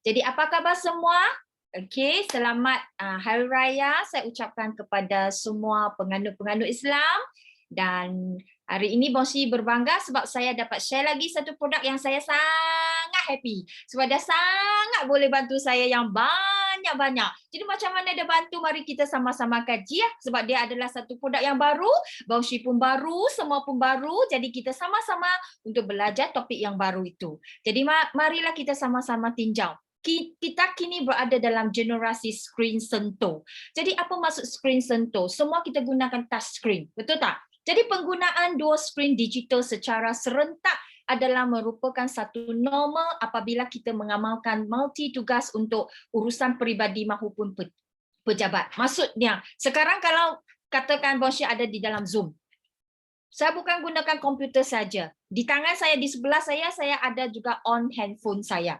Jadi apa khabar semua? Okey, selamat Hari Raya saya ucapkan kepada semua penganut-penganut Islam dan hari ini Bonsi berbangga sebab saya dapat share lagi satu produk yang saya sangat happy sebab dia sangat boleh bantu saya yang banyak-banyak. Jadi macam mana dia bantu, mari kita sama-sama kaji ya, sebab dia adalah satu produk yang baru, Bonsi pun baru, semua pun baru, jadi kita sama-sama untuk belajar topik yang baru itu. Jadi marilah kita sama-sama tinjau. Kita kini berada dalam generasi skrin sentuh. Jadi apa maksud skrin sentuh? Semua kita gunakan touch screen, betul tak? Jadi penggunaan dua skrin digital secara serentak adalah merupakan satu normal apabila kita mengamalkan multi tugas untuk urusan peribadi maupun pejabat. Maksudnya, sekarang kalau katakan Bonsi ada di dalam Zoom, saya bukan gunakan komputer saja. Di tangan saya, di sebelah saya ada juga on handphone saya.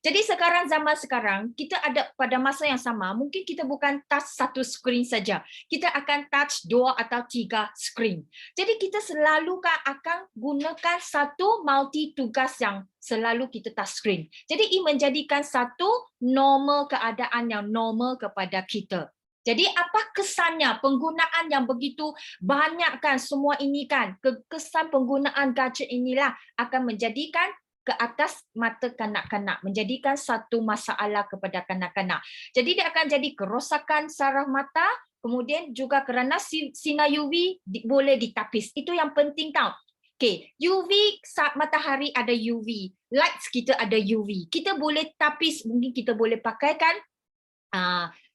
Jadi zaman sekarang, kita ada pada masa yang sama, mungkin kita bukan touch satu skrin saja. Kita akan touch 2 atau 3 skrin. Jadi kita selalu akan gunakan satu multi tugas yang selalu kita touch screen. Jadi ini menjadikan satu normal keadaan yang normal kepada kita. Jadi apa kesannya penggunaan yang begitu banyak kan semua ini kan, kesan penggunaan gadget inilah akan menjadikan ke atas mata kanak-kanak, menjadikan satu masalah kepada kanak-kanak. Jadi dia akan jadi kerosakan saraf mata, kemudian juga kerana sinar UV boleh ditapis. Itu yang penting tau. Okay, UV saat matahari ada UV, lights kita ada UV. Kita boleh tapis, mungkin kita boleh pakaikan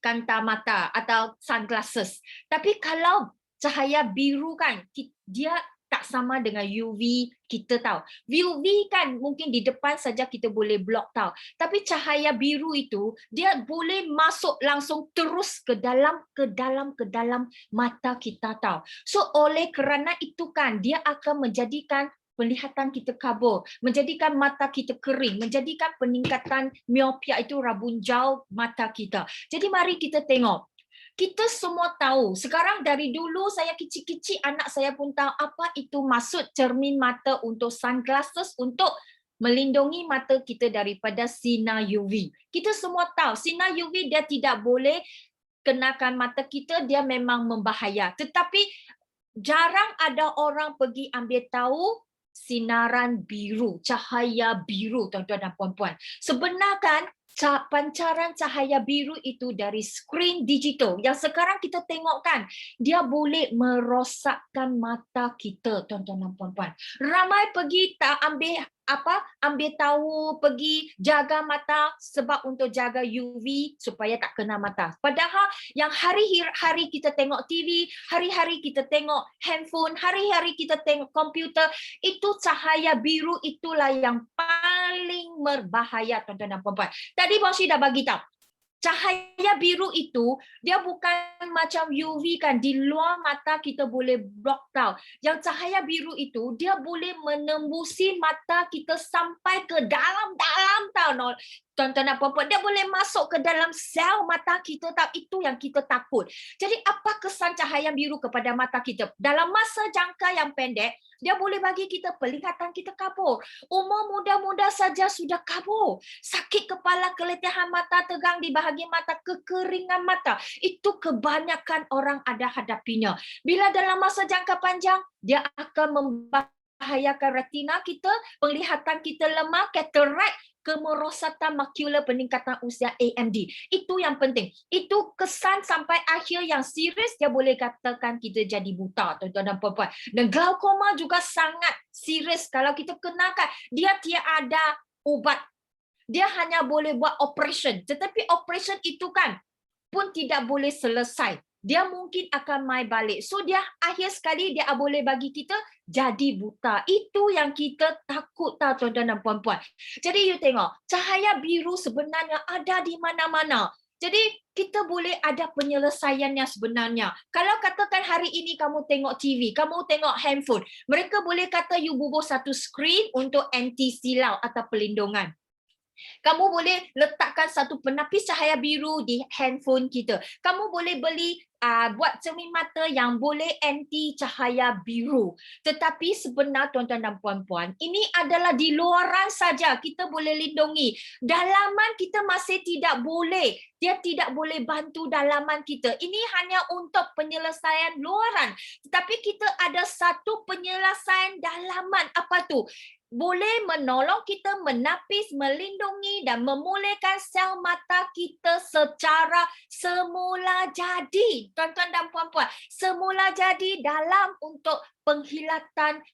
kanta mata atau sunglasses. Tapi kalau cahaya biru kan, dia tak sama dengan UV kita tahu. UV kan mungkin di depan saja kita boleh block tahu. Tapi cahaya biru itu dia boleh masuk langsung terus ke dalam mata kita tahu. So oleh kerana itu kan dia akan menjadikan penglihatan kita kabur, menjadikan mata kita kering, menjadikan peningkatan miopia itu rabun jauh mata kita. Jadi mari kita tengok. Kita semua tahu, sekarang dari dulu saya kecil-kecil, anak saya pun tahu apa itu maksud cermin mata untuk sunglasses untuk melindungi mata kita daripada sinar UV. Kita semua tahu, sinar UV dia tidak boleh kenakan mata kita, dia memang membahaya. Tetapi jarang ada orang pergi ambil tahu sinaran biru, cahaya biru, tuan-tuan dan puan-puan. Sebenarnya pancaran cahaya biru itu dari skrin digital yang sekarang kita tengok kan, dia boleh merosakkan mata kita, tuan-tuan dan puan-puan. Ramai pergi tak ambil tahu, pergi jaga mata sebab untuk jaga UV supaya tak kena mata. Padahal yang hari-hari kita tengok TV, hari-hari kita tengok handphone, hari-hari kita tengok komputer, itu cahaya biru itulah yang paling berbahaya, tuan-tuan dan puan-puan. Tadi Bonsi dah bagi tahu. Cahaya biru itu dia bukan macam UV kan, di luar mata kita boleh block tau. Yang cahaya biru itu dia boleh menembusi mata kita sampai ke dalam tau. Tuan-tuan dan puan-puan, dia boleh masuk ke dalam sel mata kita tau. Itu yang kita takut. Jadi apa kesan cahaya biru kepada mata kita? Dalam masa jangka yang pendek, dia boleh bagi kita penglihatan kita kabur. Umur muda-muda saja sudah kabur. Sakit kepala, keletihan mata, tegang di bahagian mata, kekeringan mata. Itu kebanyakan orang ada hadapinya. Bila dalam masa jangka panjang, dia akan membahayakan retina kita, penglihatan kita lemah, katarak, kemerosakan makula, peningkatan usia AMD. Itu yang penting. Itu kesan sampai akhir yang serius, dia boleh katakan kita jadi buta, tuan-tuan dan puan-puan. Dan glaukoma juga sangat serius kalau kita kenakan. Dia tiada ubat. Dia hanya boleh buat operation. Tetapi operation itu kan pun tidak boleh selesai. Dia mungkin akan mai balik. So dia akhir sekali dia boleh bagi kita jadi buta. Itu yang kita takut tahu, tuan-tuan dan puan-puan. Jadi you tengok, cahaya biru sebenarnya ada di mana-mana. Jadi kita boleh ada penyelesaiannya sebenarnya. Kalau katakan hari ini kamu tengok TV, kamu tengok handphone, mereka boleh kata you bubuh satu skrin untuk anti silau atau pelindungan. Kamu boleh letakkan satu penapis cahaya biru di handphone kita. Kamu boleh beli buat cermin mata yang boleh anti cahaya biru. Tetapi sebenar tuan-tuan dan puan-puan, ini adalah di luaran saja kita boleh lindungi. Dalaman kita masih tidak boleh. Dia tidak boleh bantu dalaman kita. Ini hanya untuk penyelesaian luaran. Tetapi kita ada satu penyelesaian dalaman. Apa tu? Boleh menolong kita menapis, melindungi dan memulihkan sel mata kita secara semula jadi. Tuan-tuan dan puan-puan, semula jadi dalam untuk penglihatan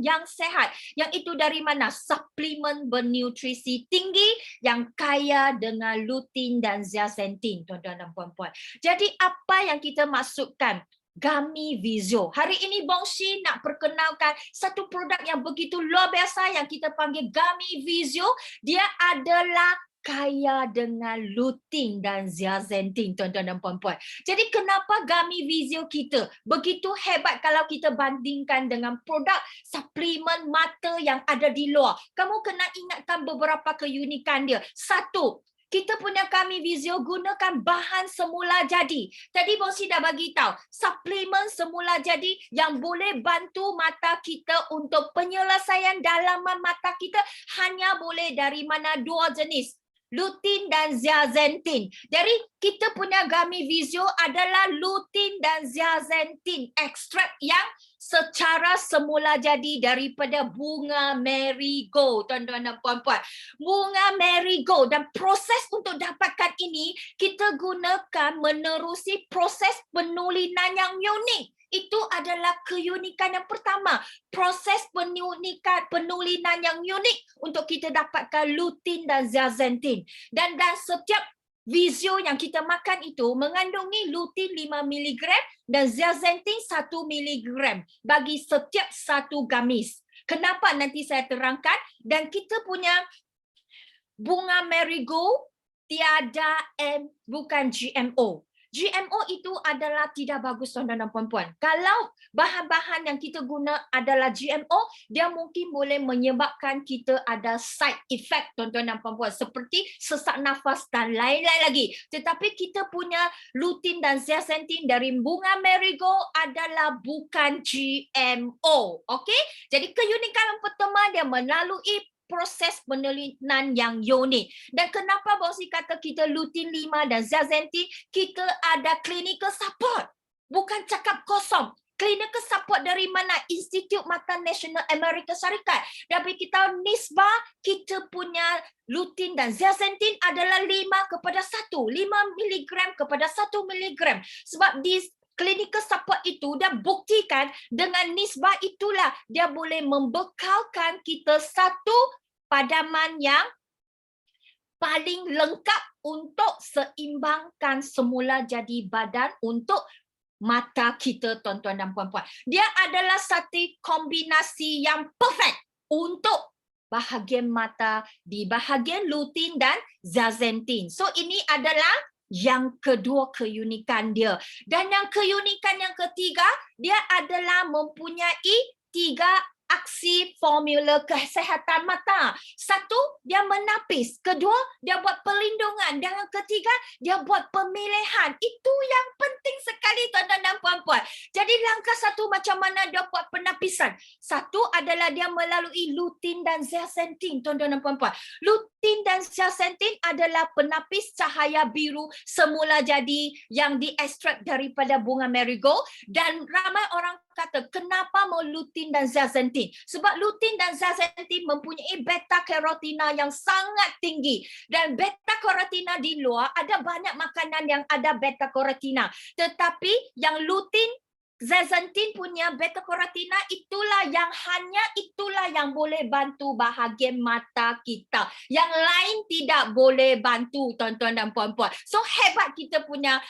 yang sehat. Yang itu dari mana? Suplemen bernutrisi tinggi yang kaya dengan lutein dan zeaxanthin, tuan-tuan dan puan-puan. Jadi apa yang kita maksudkan? Gummy Vizio. Hari ini Bongsi nak perkenalkan satu produk yang begitu luar biasa yang kita panggil Gummy Vizio. Dia adalah kaya dengan lutein dan zeaxanthin, tuan-tuan dan puan-puan. Jadi kenapa Gummy Vizio kita begitu hebat kalau kita bandingkan dengan produk suplemen mata yang ada di luar? Kamu kena ingatkan beberapa keunikan dia. Satu, kita punya Gummy Vizio gunakan bahan semula jadi. Tadi Bongsi dah bagi tahu, suplemen semula jadi yang boleh bantu mata kita untuk penyelesaian dalaman mata kita hanya boleh dari mana? Dua jenis, lutein dan zeaxanthin. Jadi kita punya Gummy Vizio adalah lutein dan zeaxanthin ekstrak yang secara semula jadi daripada bunga marigold, tuan-tuan dan puan-puan. Bunga marigold, dan proses untuk dapatkan ini kita gunakan menerusi proses penulinan yang unik. Itu adalah keunikan yang pertama. Proses penulinan yang unik untuk kita dapatkan lutein dan zeaxanthin. Dan setiap Vizio yang kita makan itu mengandungi lutein 5 mg dan zeaxanthin 1 mg bagi setiap satu gamis. Kenapa? Nanti saya terangkan. Dan kita punya bunga marigold tiada bukan GMO. GMO itu adalah tidak bagus, tuan-tuan dan puan-puan. Kalau bahan-bahan yang kita guna adalah GMO, dia mungkin boleh menyebabkan kita ada side effect, tuan-tuan dan puan-puan, seperti sesak nafas dan lain-lain lagi. Tetapi kita punya lutein dan zeaxanthin dari bunga marigold adalah bukan GMO. Okey? Jadi keunikan yang pertama, dia melalui proses penelitian yang unik. Dan kenapa Bongsi kata kita lutein 5 dan zeaxanthin? Kita ada clinical support. Bukan cakap kosong. Clinical support dari mana? Institut Mata Nasional Amerika Syarikat. Tapi kita nisbah kita punya lutein dan zeaxanthin adalah 5:1. 5 mg kepada 1 mg. Sebab di clinical support itu dia buktikan dengan nisbah itulah dia boleh membekalkan kita satu padaman yang paling lengkap untuk seimbangkan semula jadi badan untuk mata kita, tuan-tuan dan puan-puan. Dia adalah satu kombinasi yang perfect untuk bahagian mata di bahagian lutein dan zeaxanthin. So ini adalah yang kedua keunikan dia. Dan yang keunikan yang ketiga, dia adalah mempunyai 3 aksi formula kesihatan mata. Satu, dia menapis. Kedua, dia buat perlindungan. Dan yang ketiga, dia buat pemilihan. Itu yang penting sekali, tuan-tuan dan puan-puan. Jadi langkah satu, macam mana dia buat penapisan? Satu adalah dia melalui lutein dan zeaxanthin, tuan-tuan dan puan-puan. Lutein dan zeaxanthin adalah penapis cahaya biru semula jadi yang diekstrak daripada bunga marigold. Dan ramai orang kata, kenapa mau lutein dan zeaxanthin? Sebab lutein dan zeaxanthin mempunyai beta-karotina yang sangat tinggi. Dan beta-karotina di luar, ada banyak makanan yang ada beta-karotina. Tetapi yang lutein, zeaxanthin punya beta-karotina itulah yang boleh bantu bahagian mata kita. Yang lain tidak boleh bantu, tuan-tuan dan puan-puan. So hebat kita punya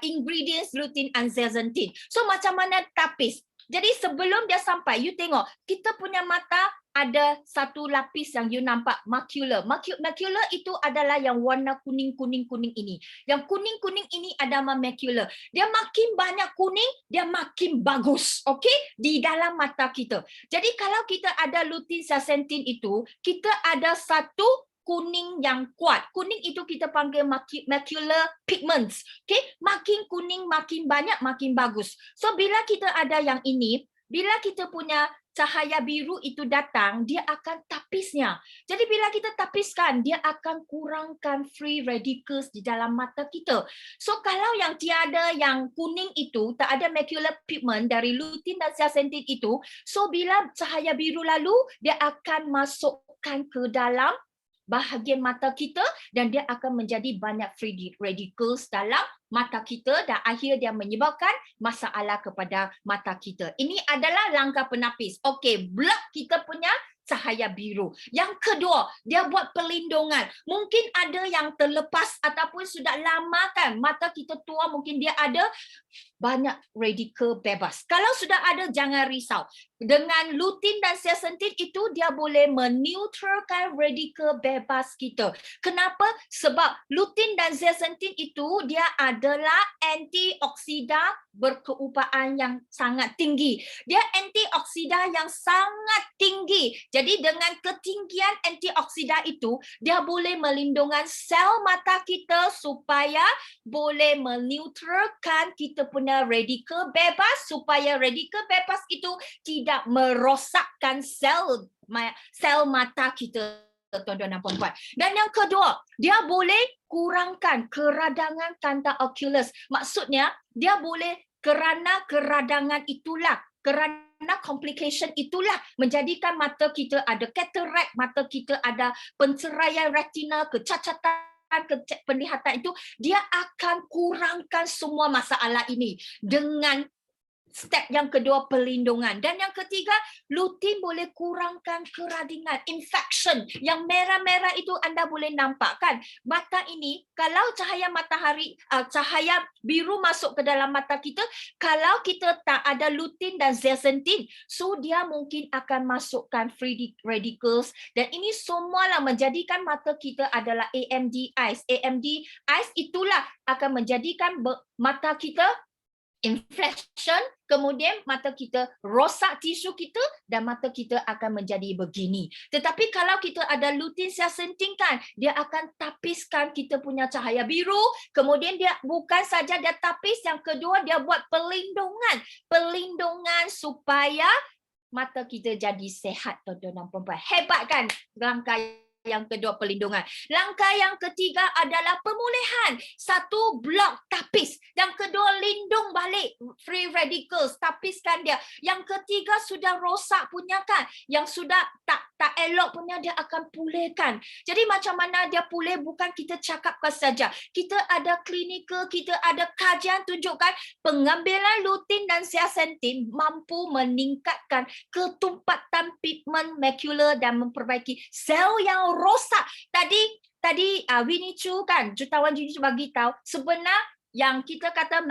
ingredients lutein and zeaxanthin. So macam mana tapis? Jadi sebelum dia sampai, you tengok, kita punya mata ada satu lapis yang you nampak, macula. Macula itu adalah yang warna kuning-kuning ini. Yang kuning-kuning ini adalah macula. Dia makin banyak kuning, dia makin bagus, okey? Di dalam mata kita. Jadi kalau kita ada lutein zeaxanthin itu, kita ada satu kuning yang kuat. Kuning itu kita panggil macular pigments. Okay? Makin kuning, makin banyak, makin bagus. So bila kita ada yang ini, bila kita punya cahaya biru itu datang, dia akan tapisnya. Jadi bila kita tapiskan, dia akan kurangkan free radicals di dalam mata kita. So kalau yang tiada yang kuning itu, tak ada macular pigment dari lutein dan zeaxanthin itu, so bila cahaya biru lalu, dia akan masukkan ke dalam bahagian mata kita dan dia akan menjadi banyak free radicals dalam mata kita dan akhir dia menyebabkan masalah kepada mata kita. Ini adalah langkah penapis. Okey, block kita punya cahaya biru. Yang kedua, dia buat pelindungan. Mungkin ada yang terlepas ataupun sudah lama kan mata kita tua, mungkin dia ada banyak radikal bebas. Kalau sudah ada, jangan risau. Dengan lutein dan zeaxanthin itu dia boleh meneutralkan radikal bebas kita. Kenapa? Sebab lutein dan zeaxanthin itu dia adalah antioksida berkeupayaan yang sangat tinggi. Dia antioksida yang sangat tinggi. Jadi dengan ketinggian antioksida itu, dia boleh melindungi sel mata kita supaya boleh meneutralkan kita punya radikal bebas, supaya radikal bebas itu tidak merosakkan sel mata kita, tuan-tuan dan puan-puan. Dan yang kedua, dia boleh kurangkan keradangan kanta oculus. Maksudnya, dia boleh kerana keradangan itulah, kerana complication itulah menjadikan mata kita ada katarak, mata kita ada penceraian retina, kecacatan penglihatan itu, dia akan kurangkan semua masalah ini dengan step yang kedua, pelindungan. Dan yang ketiga, lutein boleh kurangkan keradangan, infection. Yang merah-merah itu anda boleh nampak kan. Mata ini, kalau cahaya matahari, cahaya biru masuk ke dalam mata kita, kalau kita tak ada lutein dan zeaxanthin, so dia mungkin akan masukkan free radicals. Dan ini semualah menjadikan mata kita adalah AMD eyes. AMD eyes itulah akan menjadikan mata kita infection, kemudian mata kita rosak tisu kita dan mata kita akan menjadi begini. Tetapi kalau kita ada lutein zeaxanthin kan, dia akan tapiskan kita punya cahaya biru, kemudian dia bukan saja dia tapis, yang kedua dia buat pelindungan supaya mata kita jadi sehat, tuan-tuan dan puan-puan. Hebat kan langkah yang kedua, pelindungan. Langkah yang ketiga adalah pemulihan. Satu, blok, tapis. Yang kedua, lindung balik free radicals, tapiskan dia. Yang ketiga, sudah rosak punya kan, yang sudah tak elok punya, dia akan pulihkan. Jadi macam mana dia pulih, bukan kita cakapkan saja. Kita ada klinikal, kita ada kajian tunjukkan pengambilan lutein dan zeaxanthin mampu meningkatkan ketumpatan pigmen macular dan memperbaiki sel yang rosak. Tadi Winnie Chu kan, jutawan Winnie Chu bagi tahu sebenar yang kita kata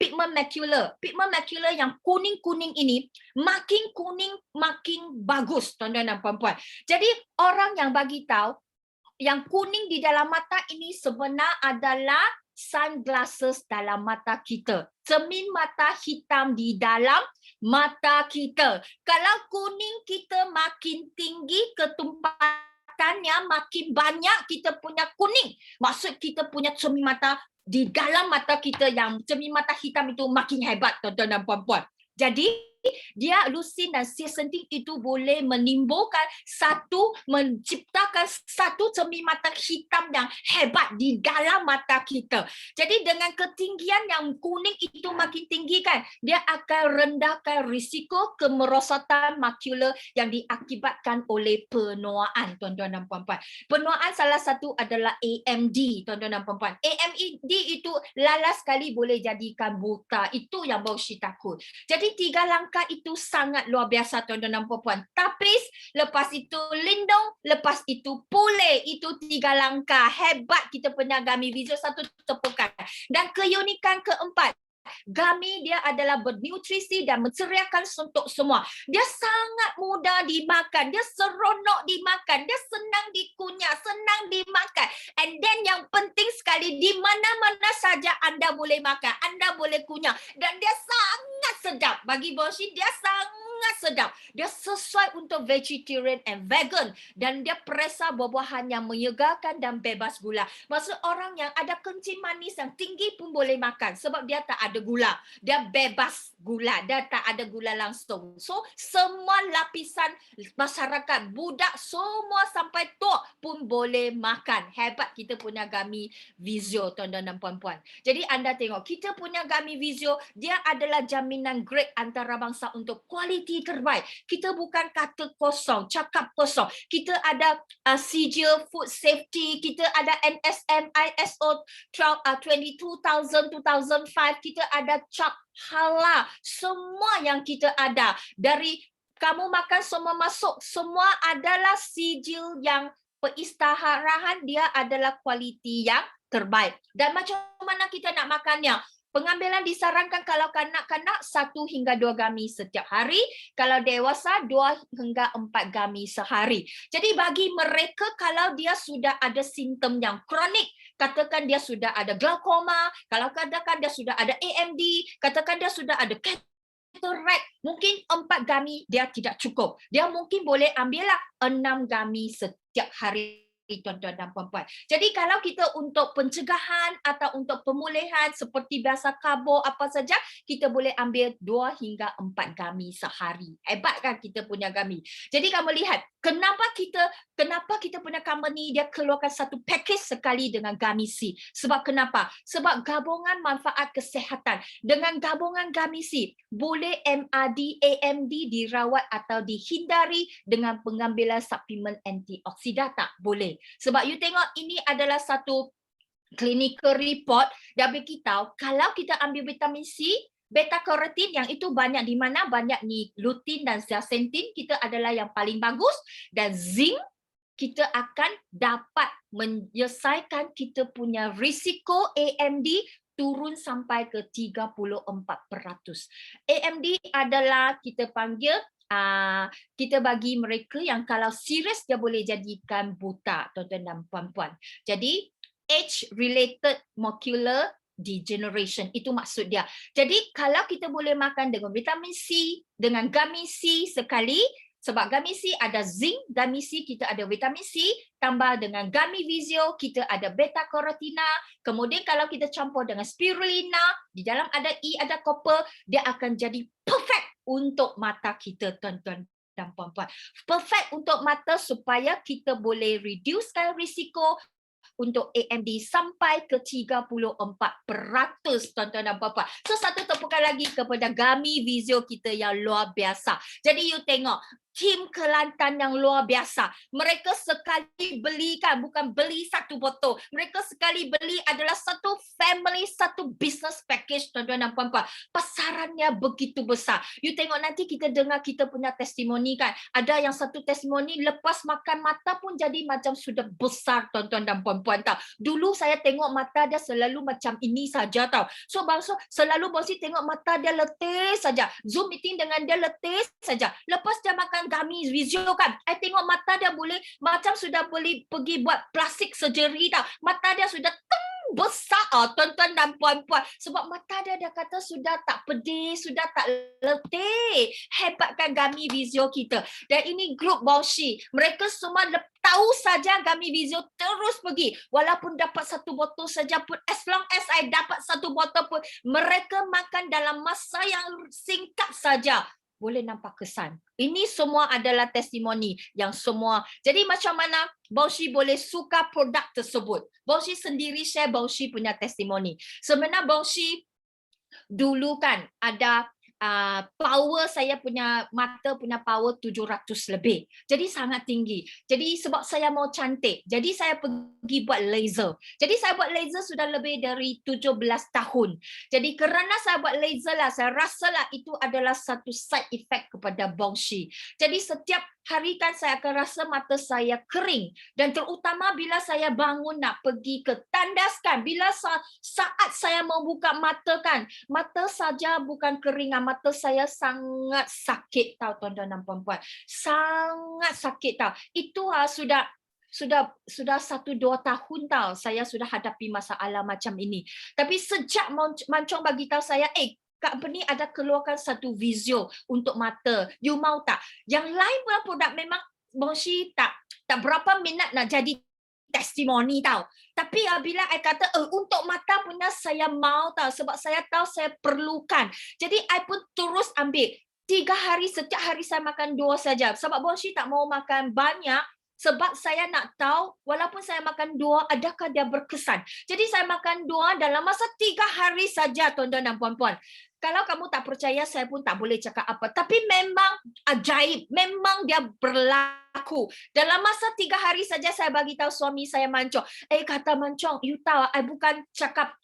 pigment macular yang kuning-kuning ini, makin kuning makin bagus, tuan-tuan dan puan-puan. Jadi orang yang bagi tahu yang kuning di dalam mata ini sebenar adalah sunglasses dalam mata kita. Cermin mata hitam di dalam mata kita. Kalau kuning kita makin tinggi, ketumpatannya makin banyak kita punya kuning. Maksud kita punya cermin mata di dalam mata kita yang cermin mata hitam itu makin hebat, tuan-tuan dan puan-puan. Jadi dia lutein dan zeaxanthin itu boleh menciptakan satu cermin mata hitam yang hebat di dalam mata kita. Jadi dengan ketinggian yang kuning itu makin tinggi kan, dia akan rendahkan risiko kemerosotan macular yang diakibatkan oleh penuaan, tuan-tuan dan puan-puan. Penuaan salah satu adalah AMD, tuan-tuan dan puan-puan. AMD itu lalas sekali boleh jadikan buta. Itu yang Baushi takut. Jadi 3 langkah itu sangat luar biasa, tuan-tuan dan puan-puan. Tapis, lepas itu lindung, lepas itu pulih. Itu 3 langkah. Hebat kita punya Gami Visual, satu tepukan. Dan keunikan keempat, Gummy dia adalah bernutrisi dan menceriakan untuk semua. Dia sangat mudah dimakan, dia seronok dimakan, dia senang dikunyah, senang dimakan. And then yang penting sekali, di mana-mana saja anda boleh makan, anda boleh kunyah. Dan dia sangat sedap. Bagi Boshi, dia sangat sedap. Dia sesuai untuk vegetarian and vegan. Dan dia perisa buah-buahan yang menyegarkan dan bebas gula. Maksud orang yang ada kencing manis yang tinggi pun boleh makan. Sebab dia tak ada gula. Dia bebas gula. Dia tak ada gula langsung. So, semua lapisan masyarakat, budak semua sampai tua pun boleh makan. Hebat kita punya Gummy Vizio, tuan-tuan dan puan-puan. Jadi anda tengok, kita punya Gummy Vizio, dia adalah jaminan grade antarabangsa untuk kualiti terbaik. Kita bukan kata kosong, cakap kosong. Kita ada sijil food safety, kita ada NSM, ISO 22000, 2005, kita ada cap halal. Semua yang kita ada, dari kamu makan semua masuk, semua adalah sijil yang perisytiharan dia adalah kualiti yang terbaik. Dan macam mana kita nak makannya? Pengambilan disarankan kalau kanak-kanak 1 hingga 2 gummy setiap hari. Kalau dewasa 2 hingga 4 gummy sehari. Jadi bagi mereka kalau dia sudah ada simptom yang kronik, katakan dia sudah ada glaukoma, kalau katakan dia sudah ada AMD, katakan dia sudah ada cataract, mungkin 4 gummy dia tidak cukup. Dia mungkin boleh ambillah 6 gummy setiap hari, tuan-tuan dan puan-puan. Jadi kalau kita untuk pencegahan atau untuk pemulihan seperti biasa karbo apa saja, kita boleh ambil 2 hingga 4 gummy sehari. Hebat kan kita punya gummy. Jadi kamu lihat, kenapa kita punya company dia keluarkan satu package sekali dengan Gummy C. Sebab kenapa? Sebab gabungan manfaat kesihatan. Dengan gabungan Gummy C, boleh MAD, AMD dirawat atau dihindari dengan pengambilan suplemen antioksida tak? Boleh. Sebab you tengok ini adalah satu clinical report dan beritahu kalau kita ambil vitamin C, beta karotin yang itu banyak di mana? Banyak ni lutein dan zeaxanthin, kita adalah yang paling bagus, dan zinc kita akan dapat menyelesaikan kita punya risiko AMD turun sampai ke 34%. AMD adalah kita panggil kita bagi mereka yang kalau serius dia boleh jadikan buta, tuan-tuan dan puan-puan. Jadi age-related macular degeneration, itu maksud dia. Jadi kalau kita boleh makan dengan vitamin C, dengan Gummy C sekali, sebab Gummy C ada zinc, Gummy C kita ada vitamin C, tambah dengan Gummy Vizio kita ada beta carotina, kemudian kalau kita campur dengan spirulina, di dalam ada E, ada copper, dia akan jadi perfect untuk mata kita, tuan-tuan dan puan-puan. Perfect untuk mata supaya kita boleh reducekan risiko untuk AMD sampai ke 34%, tuan-tuan dan puan-puan. So satu tepukan lagi kepada Gummy Vizio kita yang luar biasa. Jadi you tengok, tim Kelantan yang luar biasa. Mereka sekali belikan, bukan beli satu botol. Mereka sekali beli adalah satu family, satu business package, tuan-tuan dan puan-puan. Pasarannya begitu besar. You tengok nanti kita dengar kita punya testimoni kan. Ada yang satu testimoni lepas makan mata pun jadi macam sudah besar, tuan-tuan dan puan-puan tahu. Dulu saya tengok mata dia selalu macam ini saja tahu. So bangsa selalu bosi tengok mata dia letih saja. Zoom meeting dengan dia letih saja. Lepas dia makan Gummy Vizio kan, I tengok mata dia boleh macam sudah boleh pergi buat plastik surgery tau. Mata dia sudah besar, tuan-tuan dan puan-puan. Sebab mata dia kata sudah tak pedih, sudah tak letih. Hebatkan Gummy Vizio kita. Dan ini grup Baushi. Mereka semua tahu saja Gummy Vizio terus pergi. Walaupun dapat satu botol saja pun, as long as I dapat satu botol pun, mereka makan dalam masa yang singkat saja. Boleh nampak kesan. Ini semua adalah testimoni yang semua. Jadi macam mana Baushi boleh suka produk tersebut? Baushi sendiri share Baushi punya testimoni. Sebenarnya Baushi dulu kan ada power, saya punya mata punya power 700 lebih. Jadi sangat tinggi. Jadi sebab saya mau cantik, jadi saya pergi buat laser. Jadi saya buat laser sudah lebih dari 17 tahun. Jadi kerana saya buat laser lah, saya rasalah itu adalah satu side effect kepada Baushi. Jadi setiap hari kan saya akan rasa mata saya kering. Dan terutama bila saya bangun nak pergi ke tandas kan, bila saat saya membuka mata kan, mata saja bukan kering, mata saya sangat sakit tahu tuan-tuan dan puan-puan. Sangat sakit tahu. Itu sudah 1-2 tahun tahu saya sudah hadapi masalah macam ini. Tapi sejak Mancong bagi tahu saya, company ada keluarkan satu visio untuk mata. You mau tak? Yang lain pun produk memang Bongsi tak berapa minat nak jadi testimoni tahu. Tapi bila I kata untuk mata punya saya mau tahu sebab saya tahu saya perlukan. Jadi I pun terus ambil 3 hari, setiap hari saya makan 2 saja. Sebab Bongsi tak mau makan banyak. Sebab saya nak tahu walaupun saya makan 2, adakah dia berkesan. Jadi saya makan 2 dalam masa 3 hari saja tuan-tuan dan puan-puan. Kalau kamu tak percaya, saya pun tak boleh cakap apa. Tapi memang ajaib. Memang dia berlaku. Dalam masa 3 hari saja saya bagi tahu suami saya Mancong. Kata Mancong, you tahu, I bukan cakap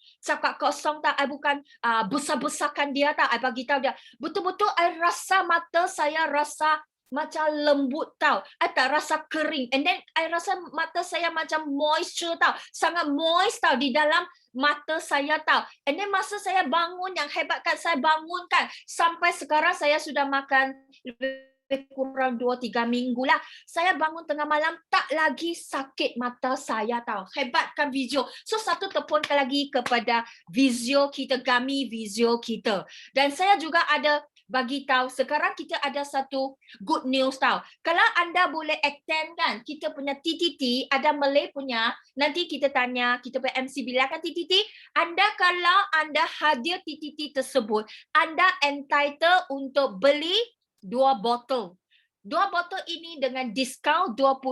kosong tak, I bukan besar-besarkan dia tak, I bagi tahu dia. Betul-betul I rasa mata saya rasa macam lembut tahu. I tak rasa kering. And then I rasa mata saya macam moisture tahu. Sangat moist tahu di dalam mata saya tahu. And then masa saya bangun, yang hebat kan saya bangun kan. Sampai sekarang saya sudah makan lebih kurang 2-3 minggu lah. Saya bangun tengah malam tak lagi sakit mata saya tahu. Hebat kan Visio. So satu tepuk lagi kepada Visio kita, kami Visio kita. Dan saya juga ada bagi tahu sekarang kita ada satu good news tahu. Kalau anda boleh attend kan kita punya TTT, ada Malay punya, nanti kita tanya kita punya MC bilakan TTT, anda kalau anda hadir TTT tersebut, anda entitled untuk beli 2 botol. 2 botol ini dengan diskaun 25%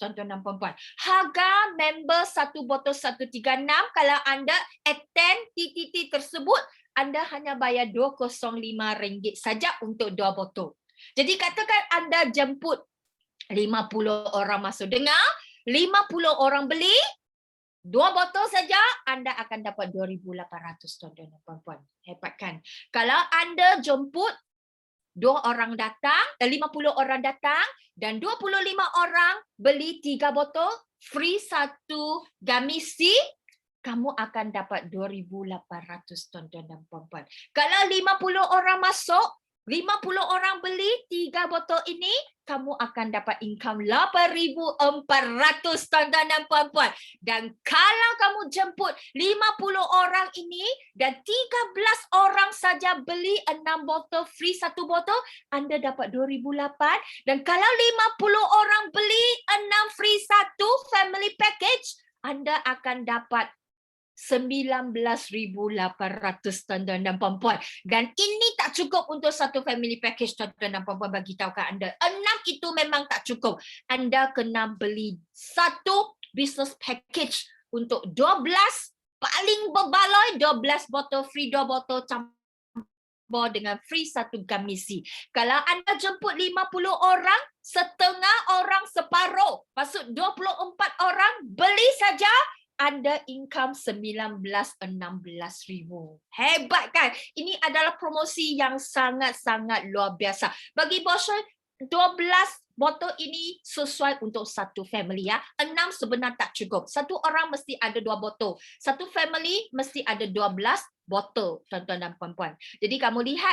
tuan-tuan dan puan-puan. Harga member 1 botol 136 kalau anda attend TTT tersebut, anda hanya bayar RM205 saja untuk 2 botol. Jadi katakan anda jemput 50 orang masuk. Dengar, 50 orang beli 2 botol saja, anda akan dapat 2,800 tuan-tuan dan puan-puan. Hebat kan? Kalau anda jemput 2 orang datang, 50 orang datang dan 25 orang beli 3 botol, free 1 gamisi, kamu akan dapat 2,800 tuan-tuan dan puan-puan. Kalau 50 orang masuk, 50 orang beli 3 botol ini, kamu akan dapat income 8,400 tuan-tuan dan puan-puan. Dan kalau kamu jemput 50 orang ini dan 13 orang saja beli 6 botol, free 1 botol, anda dapat 2,800. Dan kalau 50 orang beli 6 free 1 family package, anda akan dapat 19,800 tuan-tuan dan puan-puan. Dan ini tak cukup untuk satu family package tuan-tuan dan puan-puan, bagi tahu ke anda. 6 itu memang tak cukup. Anda kena beli satu business package untuk 12, paling berbaloi 12 botol free, 2 botol campur dengan free 1 gamisi. Kalau anda jemput 50 orang, setengah orang separuh, maksud 24 orang beli saja, anda income 19,000-16,000. Hebat kan? Ini adalah promosi yang sangat-sangat luar biasa. Bagi bosnya 12 botol ini sesuai untuk satu family ya. 6 sebenarnya tak cukup. Satu orang mesti ada 2 botol. Satu family mesti ada 12 botol tuan-tuan dan puan-puan. Jadi kamu lihat